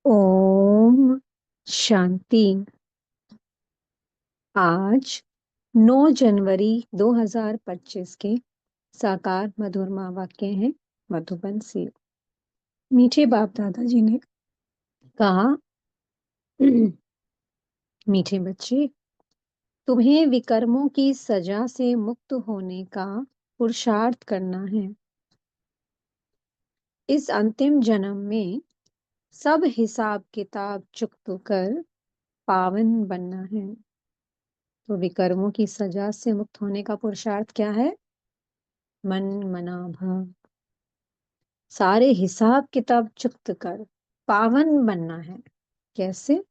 ओम शांति। आज 9 जनवरी 2025 के साकार मधुरमा वाक्य हैं मधुबन से। मीठे बाप दादाजी ने कहा, मीठे बच्चे, तुम्हें विकर्मों की सजा से मुक्त होने का पुरुषार्थ करना है। इस अंतिम जन्म में सब हिसाब किताब चुकता कर पावन बनना है। तो विकर्मों की सजा से मुक्त होने का पुरुषार्थ क्या है? मन मना भव। सारे हिसाब किताब चुक्त कर पावन बनना है। कैसे?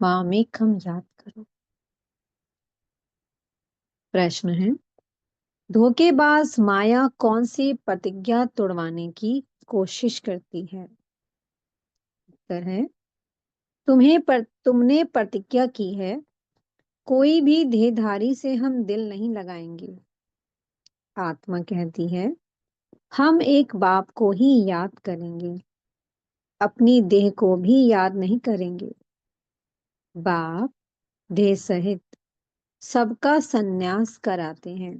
मामेकम याद करो। प्रश्न है, धोखेबाज माया कौन सी प्रतिज्ञा तोड़वाने की कोशिश करती है? उत्तर है, तुमने प्रतिज्ञा की है, कोई भी देहधारी से हम दिल नहीं लगाएंगे। आत्मा कहती है, हम एक बाप को ही याद करेंगे, अपनी देह को भी याद नहीं करेंगे। बाप देह सहित सबका संन्यास कराते हैं,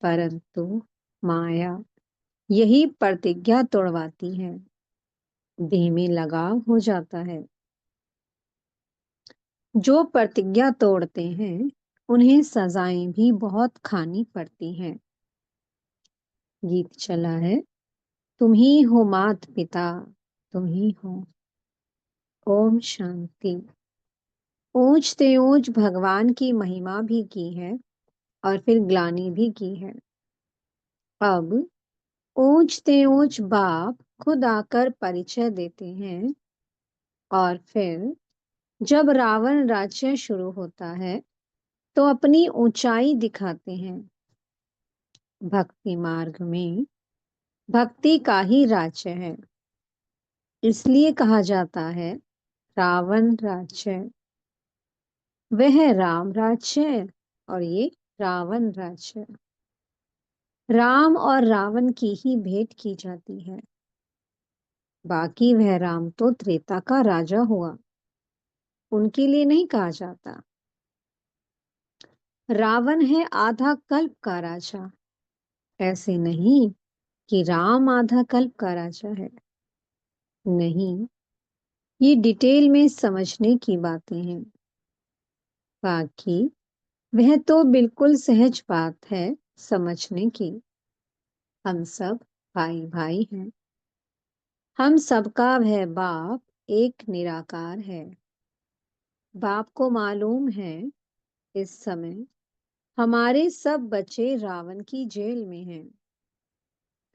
परंतु माया यही प्रतिज्ञा तोड़वाती है, देह में लगाव हो जाता है। जो प्रतिज्ञा तोड़ते हैं उन्हें सजाएं भी बहुत खानी पड़ती हैं। गीत चला है, तुम ही हो मात पिता, तुम ही हो। ओम शांति। ऊंच ते ऊंच भगवान की महिमा भी की है और फिर ग्लानि भी की है। अब ऊंच ते ऊंच बाप खुद आकर परिचय देते हैं और फिर जब रावण राज्य शुरू होता है तो अपनी ऊंचाई दिखाते हैं। भक्ति मार्ग में भक्ति का ही राज्य है, इसलिए कहा जाता है रावण राज्य। वह राम राज्य और ये रावण राज्य। राम और रावण की ही भेंट की जाती है, बाकी वह राम तो त्रेता का राजा हुआ, उनके लिए नहीं कहा जाता। रावण है आधा कल्प का राजा, ऐसे नहीं कि राम आधा कल्प का राजा है। नहीं, ये डिटेल में समझने की बातें हैं, बाकी वह तो बिल्कुल सहज बात है समझने की। हम सब भाई भाई हैं, हम सबका वह बाप एक निराकार है। बाप को मालूम है इस समय हमारे सब बच्चे रावण की जेल में हैं,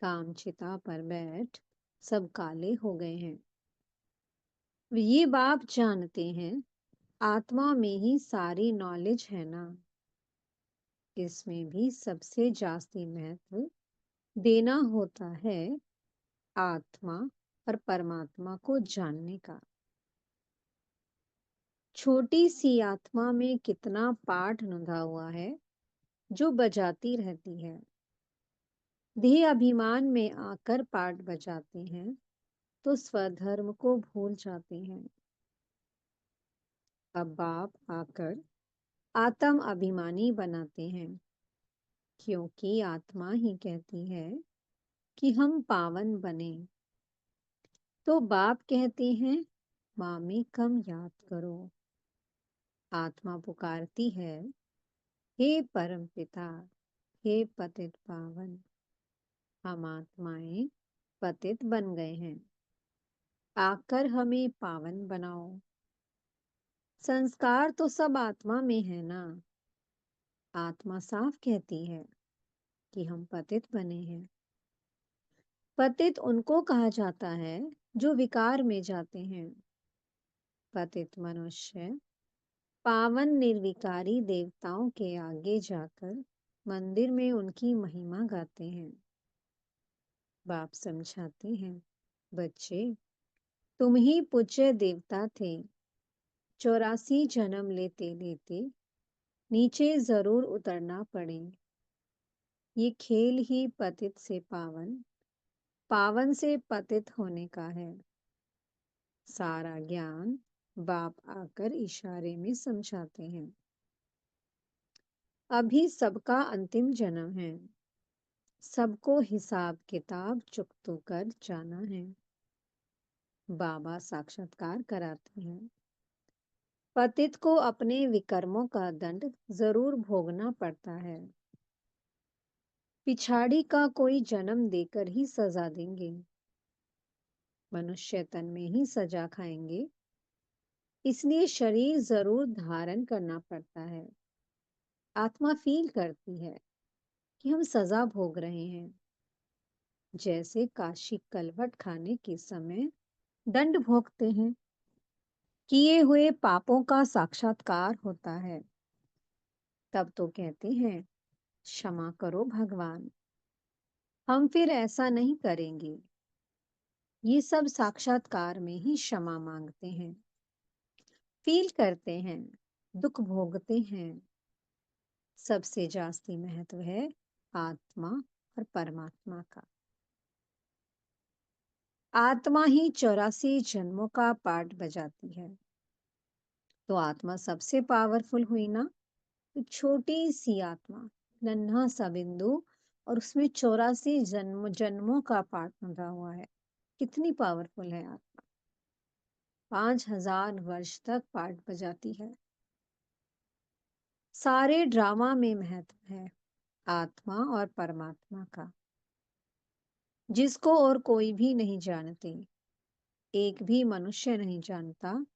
कामचिता पर बैठ सब काले हो गए हैं। ये बाप जानते हैं आत्मा में ही सारी नॉलेज है ना, इसमें भी सबसे जास्ती महत्व देना होता है आत्मा और परमात्मा को जानने का। छोटी सी आत्मा में कितना पाठ नुधा हुआ है जो बजाती रहती है। देह अभिमान में आकर पाठ बजाते हैं तो स्वधर्म को भूल जाते हैं। अब बाप आकर आत्म अभिमानी बनाते हैं, क्योंकि आत्मा ही कहती है कि हम पावन बने। तो बाप कहते हैं मामी कम याद करो। आत्मा पुकारती है, हे परम पिता, हे पतित पावन। हम आत्माएं पतित बन गए हैं, आकर हमें पावन बनाओ। संस्कार तो सब आत्मा में है ना। आत्मा साफ कहती है कि हम पतित बने हैं। पतित उनको कहा जाता है जो विकार में जाते हैं। पतित मनुष्य पावन निर्विकारी देवताओं के आगे जाकर मंदिर में उनकी महिमा गाते हैं। बाप समझाते हैं, बच्चे, तुम ही पूज्य देवता थे। 84 जन्म लेते लेते नीचे जरूर उतरना पड़े। ये खेल ही पतित से पावन पावन से पतित होने का है। सारा ज्ञान बाप आकर इशारे में समझाते हैं। अभी सबका अंतिम जन्म है। सबको हिसाब किताब चुकतो कर जाना है। बाबा साक्षात्कार कराते हैं। पतित को अपने विकर्मों का दंड जरूर भोगना पड़ता है। पिछाड़ी का कोई जन्म देकर ही सजा देंगे। मनुष्य तन में ही सजा खाएंगे। इसलिए शरीर जरूर धारण करना पड़ता है। आत्मा फील करती है कि हम सजा भोग रहे हैं। जैसे काशी कलवट खाने के समय दंड भोगते हैं। किए हुए पापों का साक्षात्कार होता है। तब तो कहते हैं, क्षमा करो भगवान, हम फिर ऐसा नहीं करेंगे। ये सब साक्षात्कार में ही क्षमा मांगते हैं। फील करते हैं, दुख भोगते हैं। सबसे जास्ती महत्व है आत्मा और परमात्मा का। आत्मा ही 84 जन्मों का पाठ बजाती है। तो आत्मा सबसे पावरफुल हुई ना। तो छोटी सी आत्मा, नन्हा सा बिंदु, और उसमें 84 जन्मों का पाठ बंधा हुआ है। कितनी पावरफुल है आत्मा। 5000 वर्ष तक पाठ बजाती है। सारे ड्रामा में महत्व है आत्मा और परमात्मा का, जिसको और कोई भी नहीं जानते। एक भी मनुष्य नहीं जानता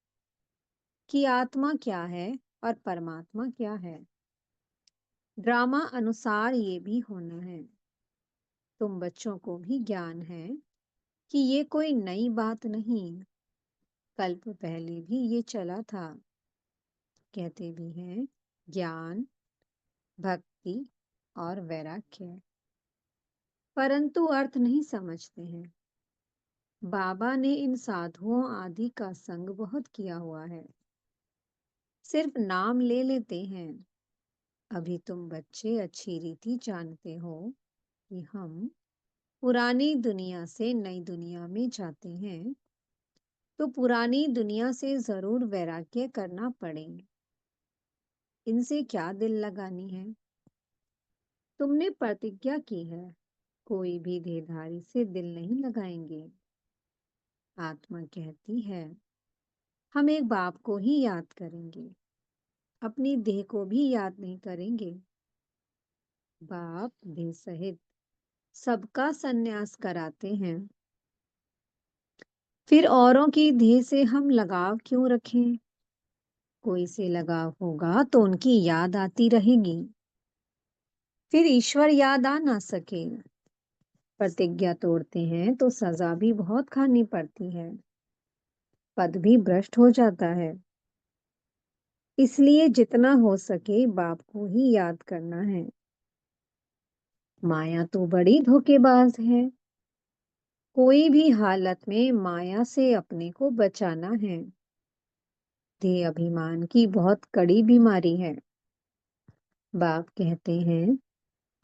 कि आत्मा क्या है और परमात्मा क्या है। ड्रामा अनुसार ये भी होना है। तुम बच्चों को भी ज्ञान है कि ये कोई नई बात नहीं। कल्प पहले भी ये चला था। कहते भी हैं, ज्ञान, भक्ति और वैराग्य, परंतु अर्थ नहीं समझते हैं। बाबा ने इन साधुओं आदि का संग बहुत किया हुआ है। सिर्फ नाम ले लेते हैं। अभी तुम बच्चे अच्छी रीति जानते हो कि हम पुरानी दुनिया से नई दुनिया में जाते हैं, तो पुरानी दुनिया से जरूर वैराग्य करना पड़ेगा। इनसे क्या दिल लगानी है। तुमने प्रतिज्ञा की है, कोई भी देहधारी से दिल नहीं लगाएंगे। आत्मा कहती है, हम एक बाप को ही याद करेंगे, अपनी देह को भी याद नहीं करेंगे। बाप देह सहित सबका संन्यास कराते हैं। फिर औरों की देह से हम लगाव क्यों रखें। कोई से लगाव होगा तो उनकी याद आती रहेगी। फिर ईश्वर याद आ ना सके। प्रतिज्ञा तोड़ते हैं तो सजा भी बहुत खानी पड़ती है। पद भी भ्रष्ट हो जाता है। इसलिए जितना हो सके बाप को ही याद करना है। माया तो बड़ी धोखेबाज है। कोई भी हालत में माया से अपने को बचाना है। देह अभिमान की बहुत कड़ी बीमारी है। बाप कहते हैं,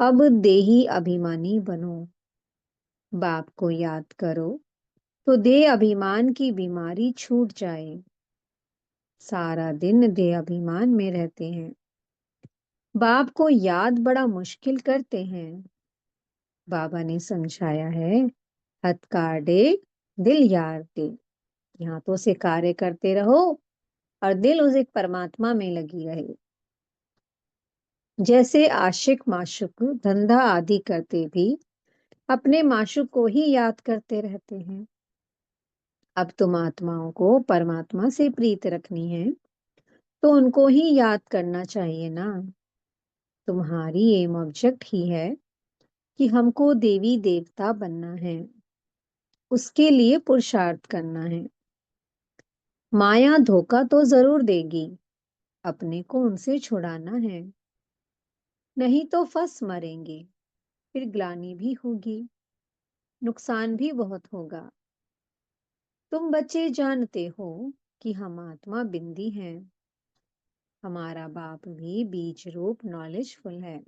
अब देही अभिमानी बनो। बाप को याद करो तो देह अभिमान की बीमारी छूट जाए। सारा दिन देह अभिमान में रहते हैं। बाप को याद बड़ा मुश्किल करते हैं। बाबा ने समझाया है, हथ काटे दिल यार दे। हाथों से कार्य करते रहो और दिल उस एक परमात्मा में लगी रहे। जैसे आशिक माशुक धंधा आदि करते भी अपने माशुक को ही याद करते रहते हैं। अब तुम आत्माओं को परमात्मा से प्रीत रखनी है, तो उनको ही याद करना चाहिए ना। तुम्हारी एम ऑब्जेक्ट ही है कि हमको देवी देवता बनना है। उसके लिए पुरुषार्थ करना है। माया धोखा तो जरूर देगी। अपने को उनसे छुड़ाना है, नहीं तो फंस मरेंगे। फिर ग्लानि भी होगी, नुकसान भी बहुत होगा। तुम बच्चे जानते हो कि हम आत्मा बिंदी हैं। हमारा बाप भी बीज रूप नॉलेजफुल है।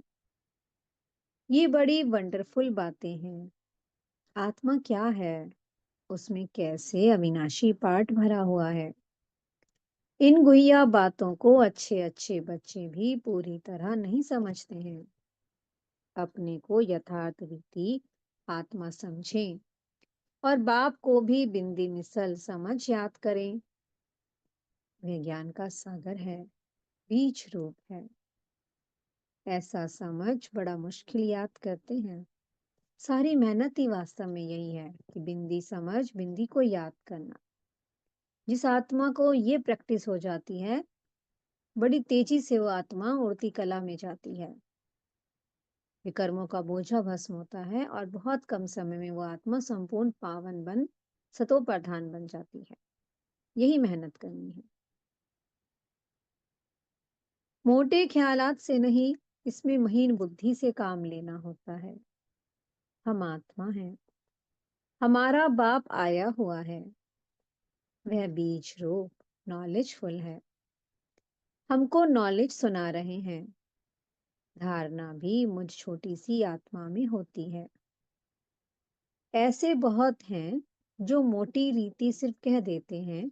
ये बड़ी वंडरफुल बातें हैं। आत्मा क्या है? उसमें कैसे अविनाशी पाठ भरा हुआ है? इन गुहिया बातों को अच्छे अच्छे बच्चे भी पूरी तरह नहीं समझते हैं। अपने को यथार्थ रीति आत्मा समझें और बाप को भी बिंदी मिसल समझ याद करें। वह ज्ञान का सागर है, बीज रूप है। ऐसा समझ बड़ा मुश्किल याद करते हैं। सारी मेहनत ही वास्तव में यही है कि बिंदी समझ, बिंदी को याद करना। जिस आत्मा को ये प्रैक्टिस हो जाती है, बड़ी तेजी से वो आत्मा उड़ती कला में जाती है। विकर्मों का बोझा भस्म होता है और बहुत कम समय में वो आत्मा संपूर्ण पावन बन सतो प्रधान बन जाती है। यही मेहनत करनी है। मोटे ख्यालात से नहीं, इसमें महीन बुद्धि से काम लेना होता है। हम आत्मा हैं। हमारा बाप आया हुआ है। वह बीज रूप नॉलेजफुल है। हमको नॉलेज सुना रहे हैं। धारणा भी मुझ छोटी सी आत्मा में होती है। ऐसे बहुत हैं जो मोटी रीति सिर्फ कह देते हैं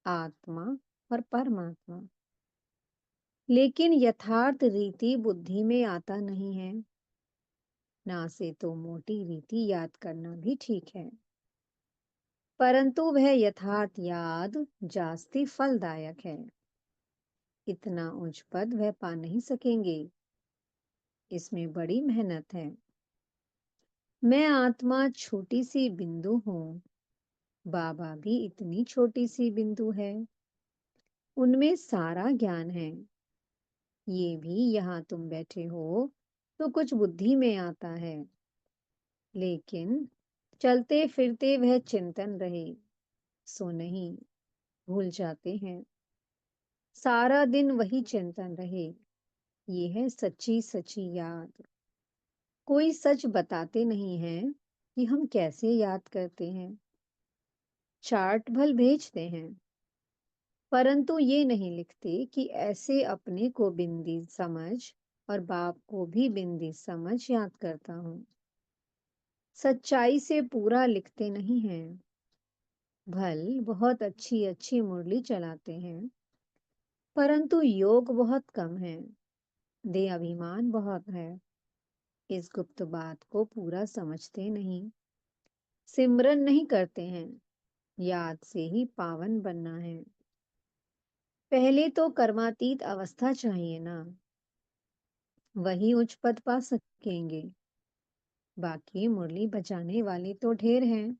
आत्मा और परमात्मा, लेकिन यथार्थ रीति बुद्धि में आता नहीं है। ना से तो मोटी रीति याद करना भी ठीक है, परंतु वह यथार्थ याद जास्ती फलदायक है। इतना उच्च पद वह पा नहीं सकेंगे। इसमें बड़ी मेहनत है। मैं आत्मा छोटी सी बिंदु हूँ। बाबा भी इतनी छोटी सी बिंदु है। उनमें सारा ज्ञान है। ये भी यहाँ तुम बैठे हो तो कुछ बुद्धि में आता है, लेकिन चलते फिरते वह चिंतन रहे सो नहीं, भूल जाते हैं। सारा दिन वही चिंतन रहे, ये है सच्ची सच्ची याद। कोई सच बताते नहीं है कि हम कैसे याद करते हैं। चार्ट भल भेजते हैं, परंतु ये नहीं लिखते कि ऐसे अपने को बिंदी समझ और बाप को भी बिंदी समझ याद करता हूँ। सच्चाई से पूरा लिखते नहीं हैं। भल बहुत अच्छी अच्छी मुरली चलाते हैं, परंतु योग बहुत कम है। दे अभिमान बहुत है। इस गुप्त बात को पूरा समझते नहीं। सिमरन नहीं करते हैं। याद से ही पावन बनना है। पहले तो कर्मातीत अवस्था चाहिए ना, वही उच्च पद पा सकेंगे। बाकी मुरली बजाने वाले तो ढेर हैं,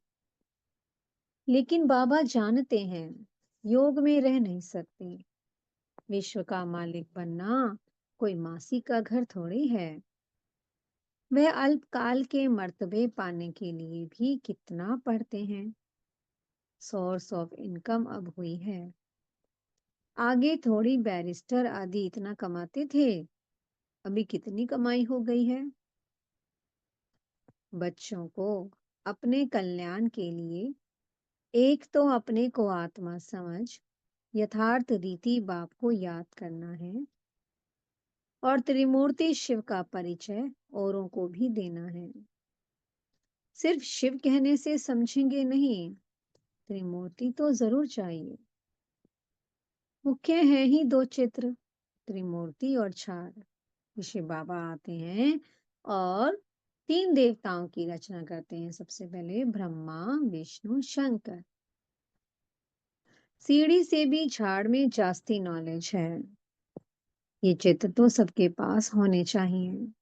लेकिन बाबा जानते हैं योग में रह नहीं सकते। विश्व का मालिक बनना कोई मासी का घर थोड़ी है। वह अल्पकाल के मर्तबे पाने के लिए भी कितना पढ़ते हैं। सोर्स ऑफ इनकम अब हुई है। आगे थोड़ी बैरिस्टर आदि इतना कमाते थे, अभी कितनी कमाई हो गई है। बच्चों को अपने कल्याण के लिए एक तो अपने को आत्मा समझ यथार्थ रीति बाप को याद करना है, और त्रिमूर्ति शिव का परिचय औरों को भी देना है। सिर्फ शिव कहने से समझेंगे नहीं, त्रिमूर्ति तो जरूर चाहिए। मुख्य है ही दो चित्र, त्रिमूर्ति और छाड़। ऋषि बाबा आते हैं और तीन देवताओं की रचना करते हैं। सबसे पहले ब्रह्मा, विष्णु, शंकर। सीढ़ी से भी झाड़ में जास्ती नॉलेज है। ये चित्र तो सबके पास होने चाहिए।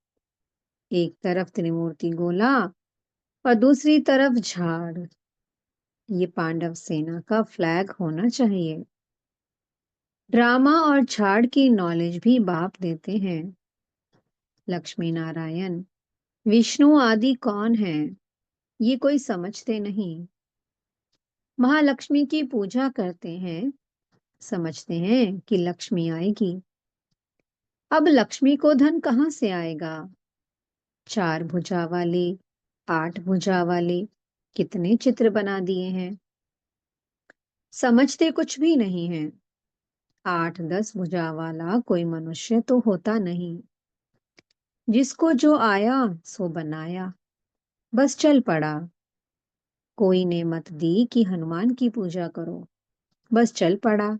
एक तरफ त्रिमूर्ति गोला और दूसरी तरफ झाड़। ये पांडव सेना का फ्लैग होना चाहिए। ड्रामा और झाड़ की नॉलेज भी बाप देते हैं। लक्ष्मी नारायण, विष्णु आदि कौन है, ये कोई समझते नहीं। महालक्ष्मी की पूजा करते हैं, समझते हैं कि लक्ष्मी आएगी। अब लक्ष्मी को धन कहाँ से आएगा? चार भुजा वाले, आठ भुजा वाले कितने चित्र बना दिए हैं। समझते कुछ भी नहीं है। 8-10 भुजा वाला कोई मनुष्य तो होता नहीं। जिसको जो आया सो बनाया, बस चल पड़ा। कोई ने मत दी कि हनुमान की पूजा करो, बस चल पड़ा।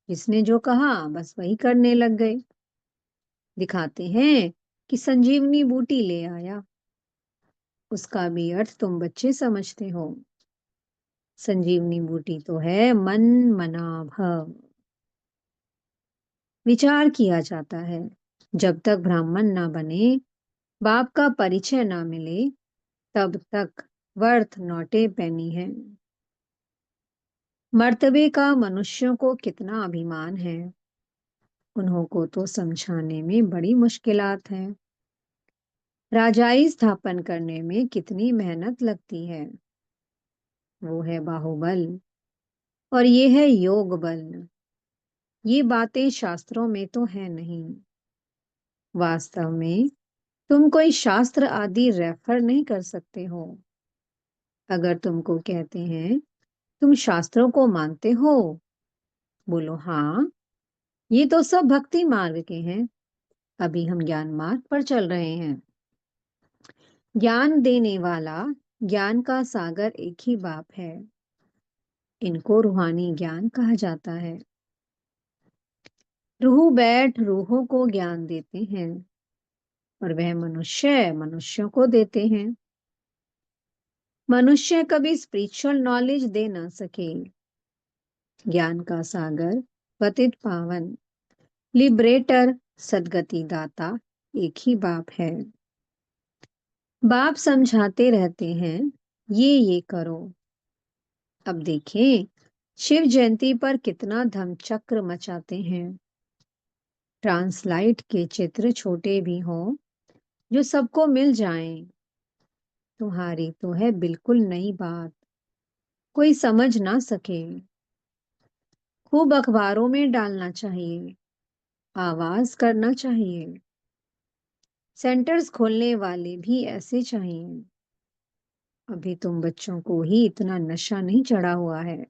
जिसने जो कहा बस वही करने लग गए। दिखाते हैं कि संजीवनी बूटी ले आया। उसका भी अर्थ तुम बच्चे समझते हो। संजीवनी बूटी तो है मन मना भव। विचार किया जाता है। जब तक ब्राह्मण ना बने, बाप का परिचय ना मिले, तब तक वर्थ नॉट ए पेनी है। मर्तबे का मनुष्यों को कितना अभिमान है, उन्हों को तो समझाने में बड़ी मुश्किलात है। राजाई स्थापन करने में कितनी मेहनत लगती है, वो है बाहुबल और ये है योग बल। ये बातें शास्त्रों में तो है नहीं। वास्तव में तुम कोई शास्त्र आदि रेफर नहीं कर सकते हो। अगर तुमको कहते हैं तुम शास्त्रों को मानते हो, बोलो हाँ, ये तो सब भक्ति मार्ग के हैं, अभी हम ज्ञान मार्ग पर चल रहे हैं। ज्ञान देने वाला, ज्ञान का सागर एक ही बाप है। इनको रूहानी ज्ञान कहा जाता है। रूह बैठ रूहों को ज्ञान देते हैं और वह मनुष्य मनुष्यों को देते हैं। मनुष्य कभी स्पिरिचुअल नॉलेज दे ना सके। ज्ञान का सागर, पतित पावन, लिबरेटर, सदगति दाता एक ही बाप है। बाप समझाते रहते हैं, ये करो। अब देखें, शिव जयंती पर कितना धमचक्र मचाते हैं। ट्रांसलाइट के चित्र छोटे भी हों, जो सबको मिल जाएं। तुम्हारी तो है बिल्कुल नई बात, कोई समझ ना सके। खूब अखबारों में डालना चाहिए, आवाज करना चाहिए। सेंटर्स खोलने वाले भी ऐसे चाहिए। अभी तुम बच्चों को ही इतना नशा नहीं चढ़ा हुआ है।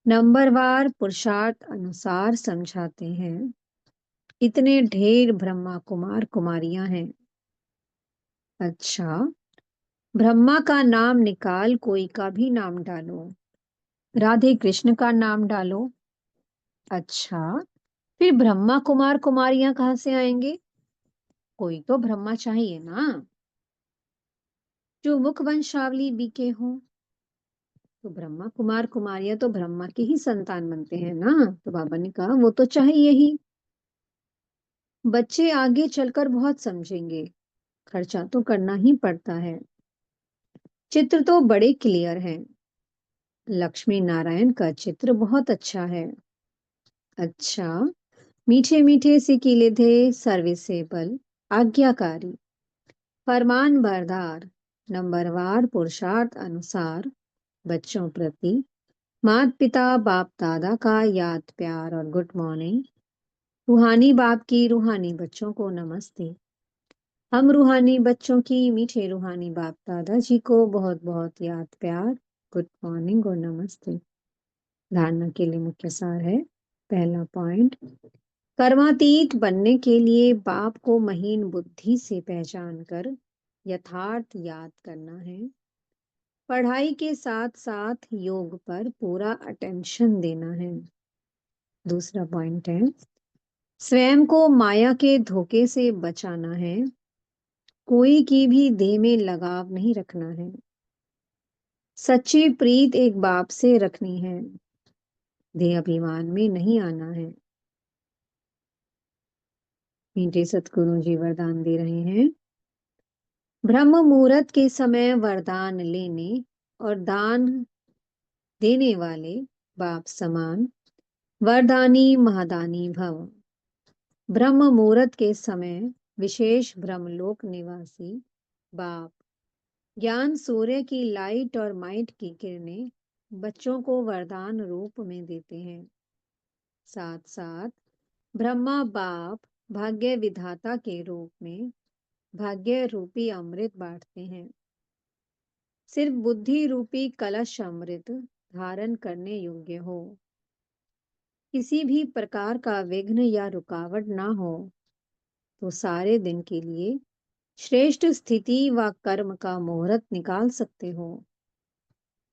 नंबरवार पुरुषार्थ अनुसार समझाते हैं। इतने ढेर ब्रह्मा कुमार कुमारियां हैं। अच्छा, ब्रह्मा का नाम निकाल कोई का भी नाम डालो। राधे कृष्ण का नाम डालो। अच्छा, फिर ब्रह्मा कुमार कुमारियां कहाँ से आएंगे? कोई तो ब्रह्मा चाहिए ना, जो मुख वंशावली बीके हो। तो ब्रह्मा कुमार कुमारियां तो ब्रह्मा की ही संतान बनते हैं ना। तो बाबा ने कहा वो तो चाहिए ही। बच्चे आगे चलकर बहुत समझेंगे, खर्चा तो करना ही पड़ता है। चित्र तो बड़े क्लियर हैं। लक्ष्मी नारायण का चित्र बहुत अच्छा है। अच्छा, मीठे मीठे सिकीले थे, सर्विसेबल, आज्ञाकारी, फरमान बरदार, नंबरवार पुरुषार्थ अनुसार, बच्चों प्रति माता पिता बाप दादा का याद प्यार और गुड मॉर्निंग। रूहानी बाप की रूहानी बच्चों को नमस्ते। हम रूहानी बच्चों की मीठे रूहानी बाप दादाजी को बहुत बहुत याद प्यार, गुड मॉर्निंग और नमस्ते। धारणा के लिए मुख्य सार है। पहला पॉइंट, कर्मातीत बनने के लिए बाप को महीन बुद्धि से पहचान कर यथार्थ याद करना है। पढ़ाई के साथ साथ योग पर पूरा अटेंशन देना है। दूसरा पॉइंट है, स्वयं को माया के धोखे से बचाना है। कोई की भी देह में लगाव नहीं रखना है। सच्ची प्रीत एक बाप से रखनी है, देह अभिमान में नहीं आना है। मीठे सतगुरु जी वरदान दे रहे हैं। ब्रह्म मुहूर्त के समय वरदान लेने और दान देने वाले बाप समान वरदानी महादानी भव। ब्रह्म मुहूर्त के समय विशेष ब्रह्मलोक निवासी बाप ज्ञान सूर्य की लाइट और माइट की किरणें बच्चों को वरदान रूप में देते हैं। साथ साथ ब्रह्मा बाप भाग्य विधाता के रूप में भाग्य रूपी अमृत बांटते हैं। सिर्फ बुद्धि रूपी कलश अमृत धारण करने योग्य हो, किसी भी प्रकार का विघ्न या रुकावट ना हो, तो सारे दिन के लिए श्रेष्ठ स्थिति व कर्म का मुहूर्त निकाल सकते हो।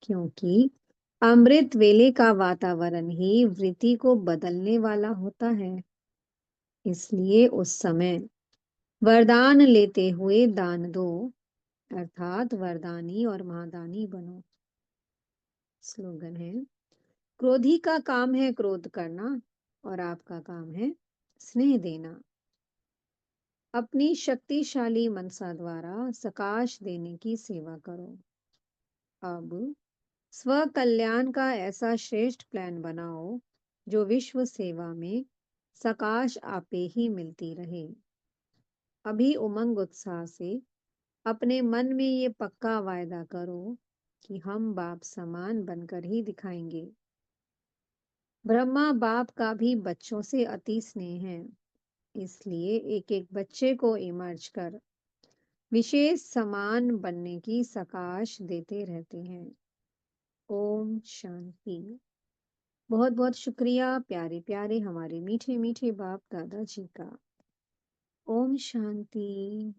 क्योंकि अमृत वेले का वातावरण ही वृत्ति को बदलने वाला होता है। इसलिए उस समय वरदान लेते हुए दान दो, अर्थात वरदानी और महादानी बनो। स्लोगन है, क्रोधी का काम है क्रोध करना और आपका काम है स्नेह देना। अपनी शक्तिशाली मनसा द्वारा सकाश देने की सेवा करो। अब स्व कल्याण का ऐसा श्रेष्ठ प्लान बनाओ जो विश्व सेवा में सकाश आपे ही मिलती रहे। अभी उमंग उत्साह से अपने मन में ये पक्का वायदा करो कि हम बाप समान बनकर ही दिखाएंगे। ब्रह्मा बाप का भी बच्चों से अति स्नेह है, इसलिए एक एक बच्चे को इमर्ज कर विशेष समान बनने की सकाश देते रहते हैं। ओम शांति। बहुत बहुत शुक्रिया प्यारे प्यारे हमारे मीठे मीठे बाप दादा जी का। ओम शांति।